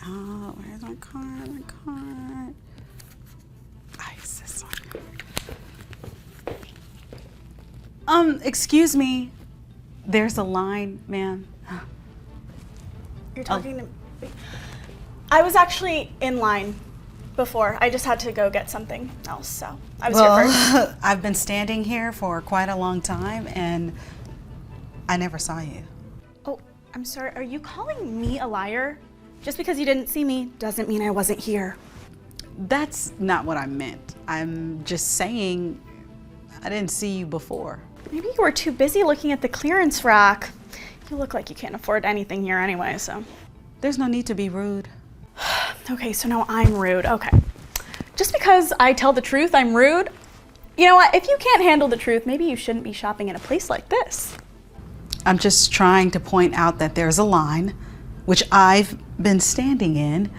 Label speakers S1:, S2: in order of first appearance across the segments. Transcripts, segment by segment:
S1: Where's my card? My card. Ice this one. Excuse me. There's a line, ma'am.
S2: You're talking to me? I was actually in line before. I just had to go get something else, so I was here first.
S1: I've been standing here for quite a long time, and I never saw you.
S2: Oh, I'm sorry. Are you calling me a liar? Just because you didn't see me doesn't mean I wasn't here.
S1: That's not what I meant. I'm just saying I didn't see you before.
S2: Maybe you were too busy looking at the clearance rack. You look like you can't afford anything here anyway, so.
S1: There's no need to be rude.
S2: Okay, so now I'm rude. Okay. Just because I tell the truth, I'm rude? You know what? If you can't handle the truth, maybe you shouldn't be shopping in a place like this.
S1: I'm just trying to point out that there's a line, which I've been standing in.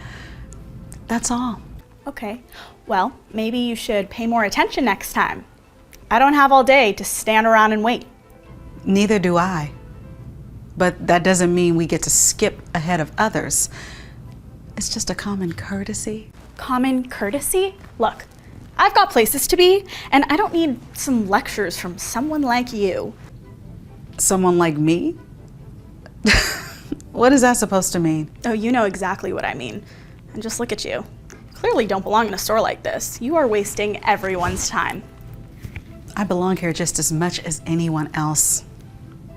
S1: That's all.
S2: Okay. Well, maybe you should pay more attention next time. I don't have all day to stand around and wait.
S1: Neither do I. But that doesn't mean we get to skip ahead of others. It's just a common courtesy.
S2: Common courtesy? Look, I've got places to be, and I don't need some lectures from someone like you.
S1: Someone like me? What is that supposed to mean?
S2: Oh, you know exactly what I mean. And just look at you. Clearly don't belong in a store like this. You are wasting everyone's time.
S1: I belong here just as much as anyone else.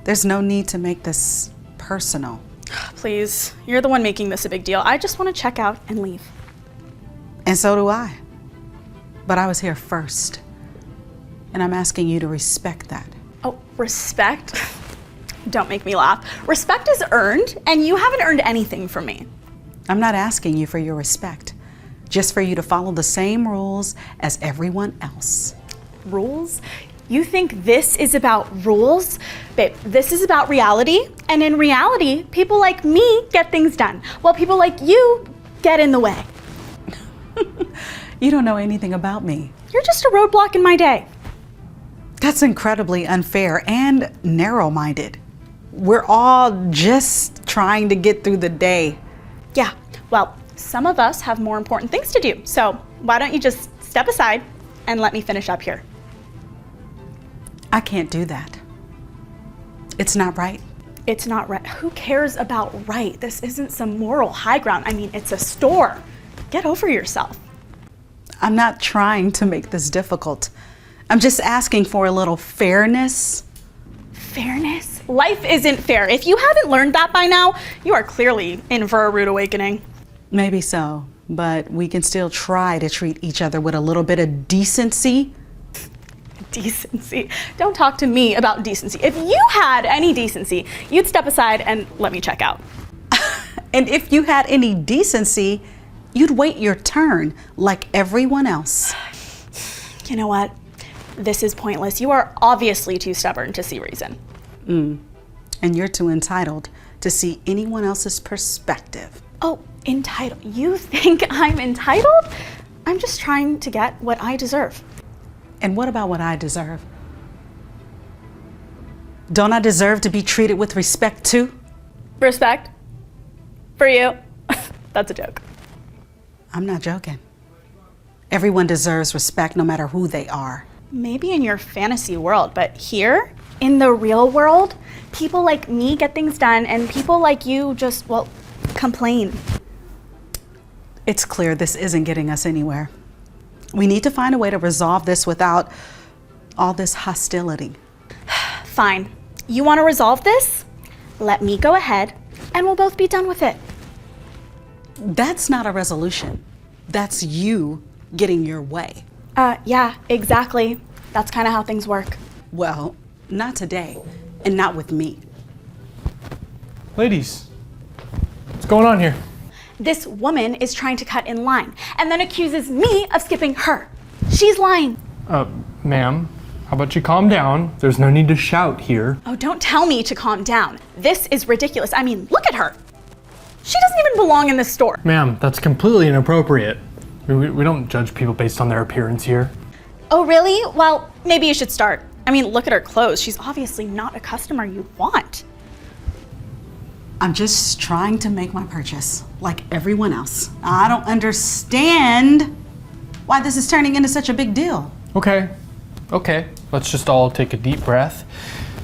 S1: There's no need to make this personal.
S2: Please, you're the one making this a big deal. I just want to check out and leave.
S1: And so do I. But I was here first. And I'm asking you to respect that.
S2: Oh, respect? Don't make me laugh. Respect is earned, and you haven't earned anything from me.
S1: I'm not asking you for your respect, just for you to follow the same rules as everyone else.
S2: Rules? You think this is about rules? Babe, this is about reality, and in reality, people like me get things done, while people like you get in the way.
S1: You don't know anything about me.
S2: You're just a roadblock in my day.
S1: That's incredibly unfair and narrow-minded. We're all just trying to get through the day.
S2: Yeah, well, some of us have more important things to do, so why don't you just step aside and let me finish up here?
S1: I can't do that. It's not right.
S2: It's not right. Who cares about right? This isn't some moral high ground. I mean, it's a store. Get over yourself.
S1: I'm not trying to make this difficult. I'm just asking for a little fairness.
S2: Fairness? Life isn't fair. If you haven't learned that by now, you are clearly in for a rude awakening.
S1: Maybe so, but we can still try to treat each other with a little bit of decency.
S2: Decency? Don't talk to me about decency. If you had any decency, you'd step aside and let me check out.
S1: And if you had any decency, you'd wait your turn like everyone else.
S2: You know what? This is pointless. You are obviously too stubborn to see reason.
S1: And you're too entitled to see anyone else's perspective.
S2: Oh, entitled. You think I'm entitled? I'm just trying to get what I deserve.
S1: And what about what I deserve? Don't I deserve to be treated with respect too?
S2: Respect? For you? That's a joke.
S1: I'm not joking. Everyone deserves respect no matter who they are.
S2: Maybe in your fantasy world, but here, in the real world, people like me get things done and people like you just, well, complain.
S1: It's clear this isn't getting us anywhere. We need to find a way to resolve this without all this hostility.
S2: Fine. You want to resolve this? Let me go ahead and we'll both be done with it.
S1: That's not a resolution. That's you getting your way.
S2: Yeah, exactly. That's kind of how things work.
S1: Well, not today, and not with me.
S3: Ladies, what's going on here?
S2: This woman is trying to cut in line and then accuses me of skipping her. She's lying.
S3: Ma'am, how about you calm down? There's no need to shout here.
S2: Oh, don't tell me to calm down. This is ridiculous. I mean, look at her. She doesn't even belong in this store.
S3: Ma'am, that's completely inappropriate. We don't judge people based on their appearance here.
S2: Oh, really? Well, maybe you should start. I mean, look at her clothes. She's obviously not a customer you want.
S1: I'm just trying to make my purchase, like everyone else. I don't understand why this is turning into such a big deal.
S3: Okay, let's just all take a deep breath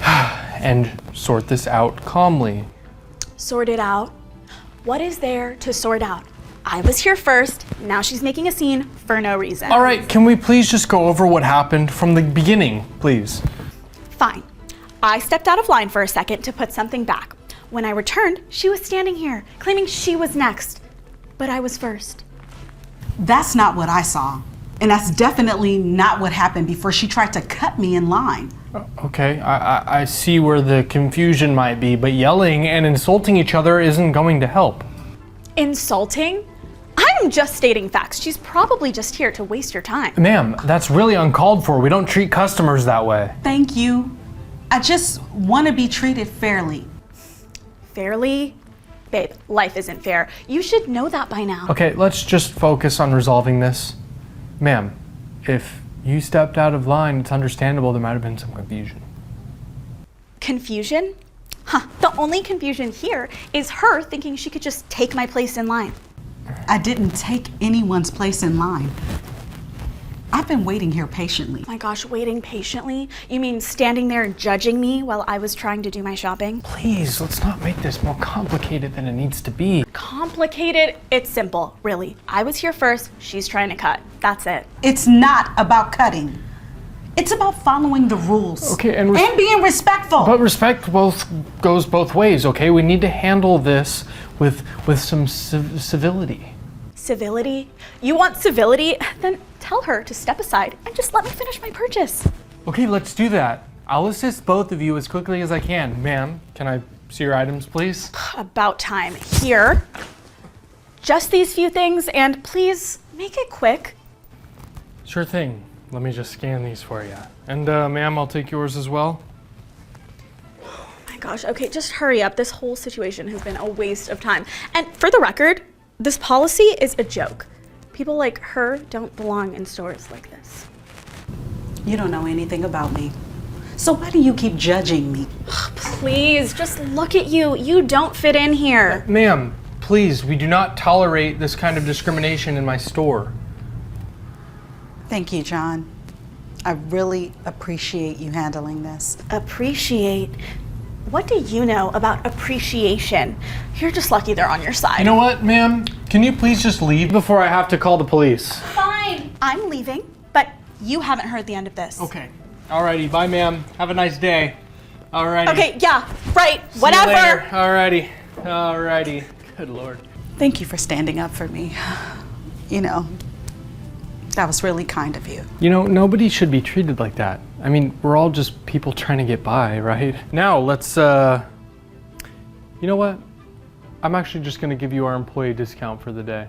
S3: and sort this out calmly.
S2: Sort it out? What is there to sort out? I was here first, now she's making a scene for no reason.
S3: All right, can we please just go over what happened from the beginning, please?
S2: Fine. I stepped out of line for a second to put something back. When I returned, she was standing here, claiming she was next. But I was first.
S1: That's not what I saw. And that's definitely not what happened before she tried to cut me in line.
S3: Okay, I see where the confusion might be, but yelling and insulting each other isn't going to help.
S2: Insulting? I'm just stating facts. She's probably just here to waste your time.
S3: Ma'am, that's really uncalled for. We don't treat customers that way.
S1: Thank you. I just want to be treated fairly.
S2: Fairly? Babe, life isn't fair. You should know that by now.
S3: Okay, let's just focus on resolving this. Ma'am, if you stepped out of line, it's understandable there might have been some confusion.
S2: Confusion? Huh, the only confusion here is her thinking she could just take my place in line.
S1: I didn't take anyone's place in line. I've been waiting here patiently.
S2: Oh my gosh, waiting patiently? You mean standing there judging me while I was trying to do my shopping?
S3: Please, let's not make this more complicated than it needs to be.
S2: Complicated? It's simple, really. I was here first, she's trying to cut. That's it.
S1: It's not about cutting. It's about following the rules.
S3: Okay, and
S1: being respectful.
S3: But respect goes both ways, okay? We need to handle this with some civility.
S2: Civility? You want civility? Then tell her to step aside and just let me finish my purchase.
S3: Okay, let's do that. I'll assist both of you as quickly as I can. Ma'am, can I see your items, please?
S2: About time. Here. Just these few things, and please make it quick.
S3: Sure thing. Let me just scan these for you. And ma'am, I'll take yours as well.
S2: Oh my gosh, okay, just hurry up. This whole situation has been a waste of time. And for the record, this policy is a joke. People like her don't belong in stores like this.
S1: You don't know anything about me. So why do you keep judging me?
S2: Please, just look at you. You don't fit in here.
S3: Ma'am, please, we do not tolerate this kind of discrimination in my store.
S1: Thank you, John. I really appreciate you handling this.
S2: Appreciate? What do you know about appreciation? You're just lucky they're on your side.
S3: You know what, ma'am? Can you please just leave before I have to call the police?
S2: Fine. I'm leaving, but you haven't heard the end of this.
S3: Okay. Alrighty, bye ma'am. Have a nice day. Alrighty.
S2: Okay, yeah, right,
S3: See
S2: whatever.
S3: you later. Alrighty. Good Lord.
S1: Thank you for standing up for me. You know, that was really kind of you.
S3: You know, nobody should be treated like that. I mean, we're all just people trying to get by, right? Now, let's, you know what? I'm actually just gonna give you our employee discount for the day.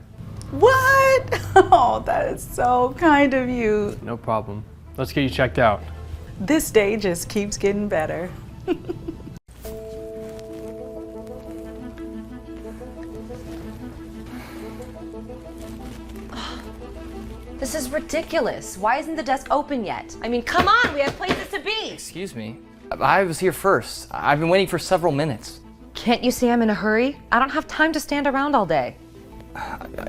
S1: What? Oh, that is so kind of you.
S3: No problem. Let's get you checked out.
S1: This day just keeps getting better.
S4: This is ridiculous. Why isn't the desk open yet? I mean, come on, we have places to be.
S5: Excuse me. I was here first. I've been waiting for several minutes.
S4: Can't you see I'm in a hurry? I don't have time to stand around all day.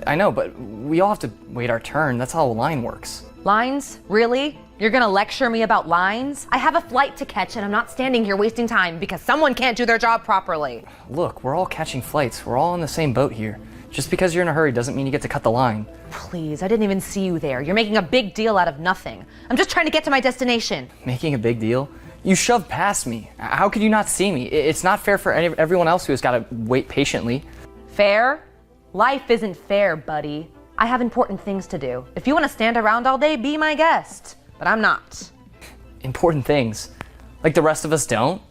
S5: I know, but we all have to wait our turn. That's how a line works.
S4: Lines? Really? You're gonna lecture me about lines? I have a flight to catch and I'm not standing here wasting time because someone can't do their job properly.
S5: Look, we're all catching flights. We're all in the same boat here. Just because you're in a hurry doesn't mean you get to cut the line.
S4: Please, I didn't even see you there. You're making a big deal out of nothing. I'm just trying to get to my destination.
S5: Making a big deal? You shoved past me. How could you not see me? It's not fair for everyone else who has got to wait patiently.
S4: Fair? Life isn't fair, buddy. I have important things to do. If you want to stand around all day, be my guest. But I'm not.
S5: Important things. Like the rest of us don't.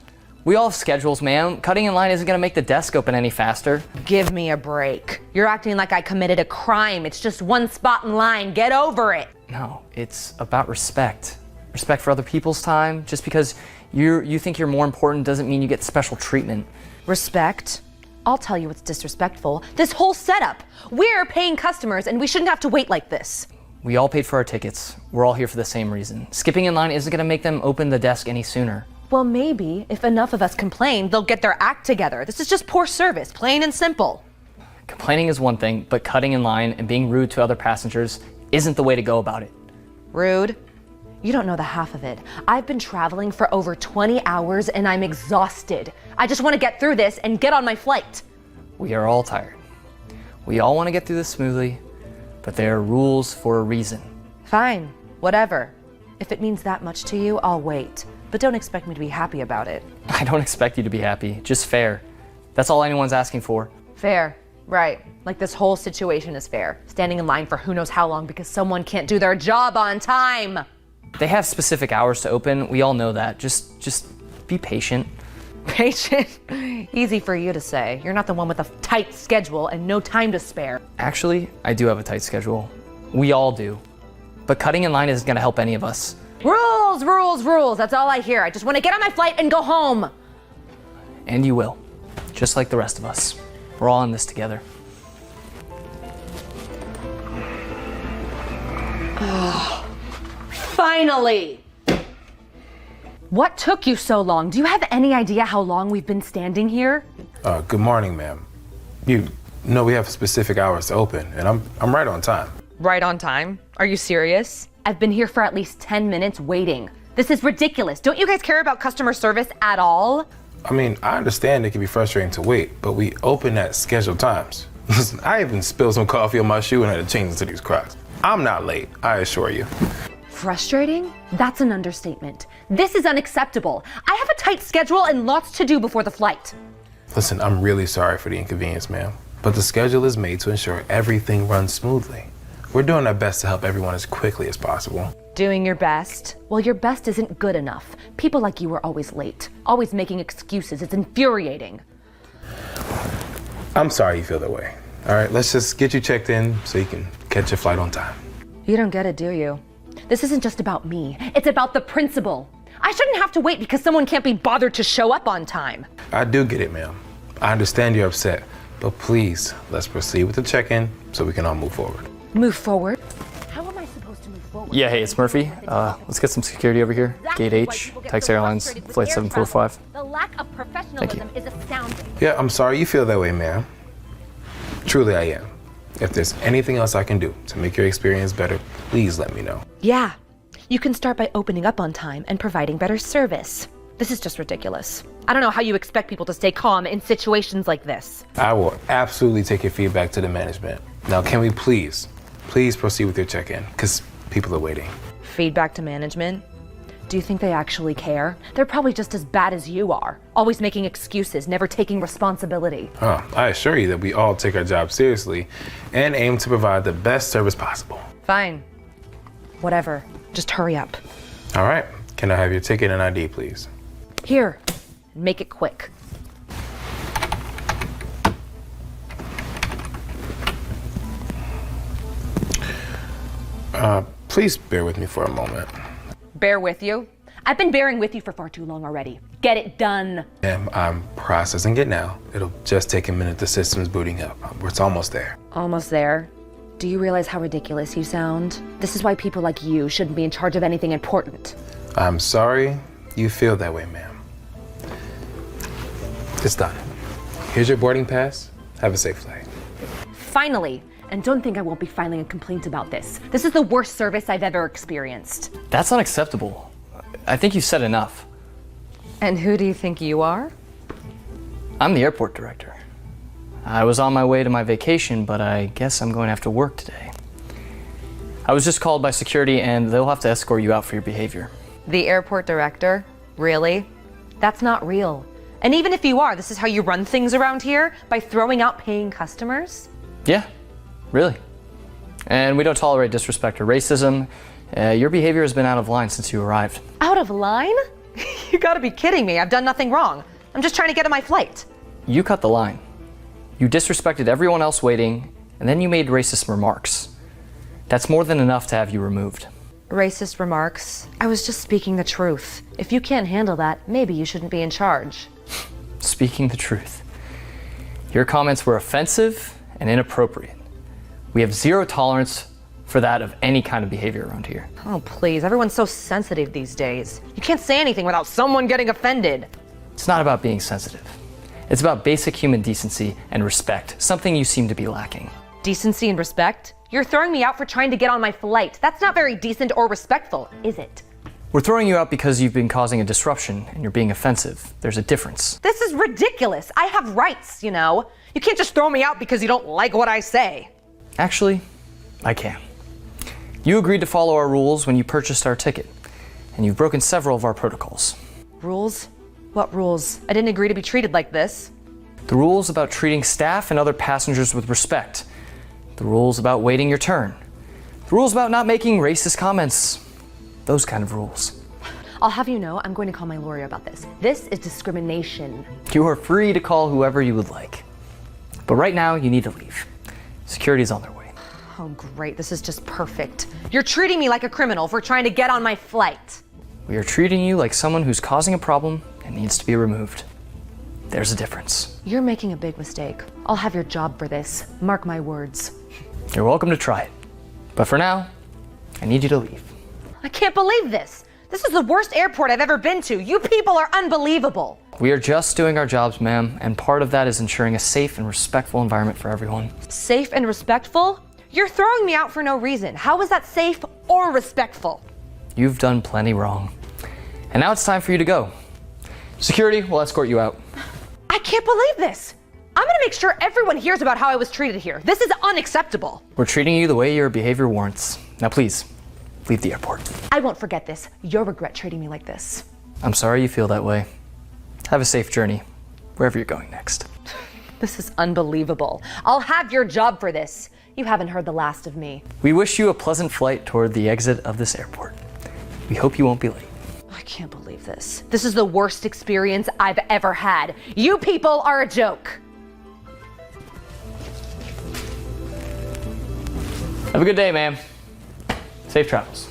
S5: We all have schedules, ma'am. Cutting in line isn't gonna make the desk open any faster.
S4: Give me a break. You're acting like I committed a crime. It's just one spot in line. Get over it.
S5: No, it's about respect. Respect for other people's time. Just because you think you're more important doesn't mean you get special treatment.
S4: Respect? I'll tell you what's disrespectful. This whole setup. We're paying customers and we shouldn't have to wait like this.
S5: We all paid for our tickets. We're all here for the same reason. Skipping in line isn't gonna make them open the desk any sooner.
S4: Well, maybe if enough of us complain, they'll get their act together. This is just poor service, plain and simple.
S5: Complaining is one thing, but cutting in line and being rude to other passengers isn't the way to go about it.
S4: Rude? You don't know the half of it. I've been traveling for over 20 hours and I'm exhausted. I just want to get through this and get on my flight.
S5: We are all tired. We all want to get through this smoothly, but there are rules for a reason.
S4: Fine, whatever. If it means that much to you, I'll wait. But don't expect me to be happy about it.
S5: I don't expect you to be happy, just fair. That's all anyone's asking for.
S4: Fair, right. Like this whole situation is fair. Standing in line for who knows how long because someone can't do their job on time.
S5: They have specific hours to open, we all know that. Just be patient.
S4: Patient? Easy for you to say. You're not the one with a tight schedule and no time to spare.
S5: Actually, I do have a tight schedule. We all do. But cutting in line isn't gonna help any of us.
S4: Rules, rules, rules. That's all I hear. I just want to get on my flight and go home.
S5: And you will, just like the rest of us. We're all in this together.
S4: Finally! What took you so long? Do you have any idea how long we've been standing here?
S6: Good morning, ma'am. You know we have specific hours to open, and I'm right on time.
S4: Right on time? Are you serious? I've been here for at least 10 minutes waiting. This is ridiculous. Don't you guys care about customer service at all?
S6: I mean, I understand it can be frustrating to wait, but we open at scheduled times. Listen, I even spilled some coffee on my shoe and had to change into these Crocs. I'm not late, I assure you.
S4: Frustrating? That's an understatement. This is unacceptable. I have a tight schedule and lots to do before the flight.
S6: Listen, I'm really sorry for the inconvenience, ma'am, but the schedule is made to ensure everything runs smoothly. We're doing our best to help everyone as quickly as possible.
S4: Doing your best? Well, your best isn't good enough. People like you are always late, always making excuses. It's infuriating.
S6: I'm sorry you feel that way. All right, let's just get you checked in so you can catch your flight on time.
S4: You don't get it, do you? This isn't just about me. It's about the principal. I shouldn't have to wait because someone can't be bothered to show up on time.
S6: I do get it, ma'am. I understand you're upset, but please, let's proceed with the check-in so we can all move forward.
S4: Move forward? How am I supposed to move forward?
S5: Yeah, hey, it's Murphy. Let's get some security over here. Gate H, Tyx Airlines, Flight 745.
S4: The lack of professionalism is astounding.
S6: Yeah, I'm sorry you feel that way, ma'am. Truly, I am. If there's anything else I can do to make your experience better, please let me know.
S4: Yeah, you can start by opening up on time and providing better service. This is just ridiculous. I don't know how you expect people to stay calm in situations like this.
S6: I will absolutely take your feedback to the management. Now, can we please proceed with your check-in, because people are waiting.
S4: Feedback to management? Do you think they actually care? They're probably just as bad as you are, always making excuses, never taking responsibility.
S6: I assure you that we all take our job seriously and aim to provide the best service possible.
S4: Fine. Whatever. Just hurry up.
S6: All right, can I have your ticket and ID, please?
S4: Here. Make it quick.
S6: Please bear with me for a moment.
S4: Bear with you? I've been bearing with you for far too long already. Get it done.
S6: Ma'am, I'm processing it now. It'll just take a minute. The system's booting up. It's almost there.
S4: Almost there. Do you realize how ridiculous you sound? This is why people like you shouldn't be in charge of anything important.
S6: I'm sorry you feel that way, ma'am. It's done. Here's your boarding pass. Have a safe flight.
S4: Finally. And don't think I won't be filing a complaint about this. This is the worst service I've ever experienced.
S5: That's unacceptable. I think you've said enough.
S4: And who do you think you are?
S5: I'm the airport director. I was on my way to my vacation, but I guess I'm going to have to work today. I was just called by security and they'll have to escort you out for your behavior.
S4: The airport director? Really? That's not real. And even if you are, this is how you run things around here? By throwing out paying customers?
S5: Yeah, really. And we don't tolerate disrespect or racism. Your behavior has been out of line since you arrived.
S4: Out of line? You gotta be kidding me. I've done nothing wrong. I'm just trying to get on my flight.
S5: You cut the line. You disrespected everyone else waiting, and then you made racist remarks. That's more than enough to have you removed.
S4: Racist remarks? I was just speaking the truth. If you can't handle that, maybe you shouldn't be in charge.
S5: Speaking the truth. Your comments were offensive and inappropriate. We have zero tolerance for that of any kind of behavior around here.
S4: Oh, please. Everyone's so sensitive these days. You can't say anything without someone getting offended.
S5: It's not about being sensitive. It's about basic human decency and respect, something you seem to be lacking.
S4: Decency and respect? You're throwing me out for trying to get on my flight. That's not very decent or respectful, is it?
S5: We're throwing you out because you've been causing a disruption and you're being offensive. There's a difference.
S4: This is ridiculous. I have rights, you know? You can't just throw me out because you don't like what I say.
S5: Actually, I can. You agreed to follow our rules when you purchased our ticket, and you've broken several of our protocols.
S4: Rules? What rules? I didn't agree to be treated like this.
S5: The rules about treating staff and other passengers with respect. The rules about waiting your turn. The rules about not making racist comments. Those kind of rules.
S4: I'll have you know, I'm going to call my lawyer about this. This is discrimination.
S5: You are free to call whoever you would like. But right now, you need to leave. Security's on their way.
S4: Oh, great. This is just perfect. You're treating me like a criminal for trying to get on my flight.
S5: We are treating you like someone who's causing a problem and needs to be removed. There's a difference.
S4: You're making a big mistake. I'll have your job for this. Mark my words.
S5: You're welcome to try it. But for now, I need you to leave.
S4: I can't believe this. This is the worst airport I've ever been to. You people are unbelievable.
S5: We are just doing our jobs, ma'am, and part of that is ensuring a safe and respectful environment for everyone.
S4: Safe and respectful? You're throwing me out for no reason. How is that safe or respectful?
S5: You've done plenty wrong. And now it's time for you to go. Security will escort you out.
S4: I can't believe this. I'm gonna make sure everyone hears about how I was treated here. This is unacceptable.
S5: We're treating you the way your behavior warrants. Now please, leave the airport.
S4: I won't forget this. You'll regret treating me like this.
S5: I'm sorry you feel that way. Have a safe journey, wherever you're going next.
S4: This is unbelievable. I'll have your job for this. You haven't heard the last of me.
S5: We wish you a pleasant flight toward the exit of this airport. We hope you won't be late.
S4: I can't believe this. This is the worst experience I've ever had. You people are a joke.
S5: Have a good day, ma'am. Safe travels.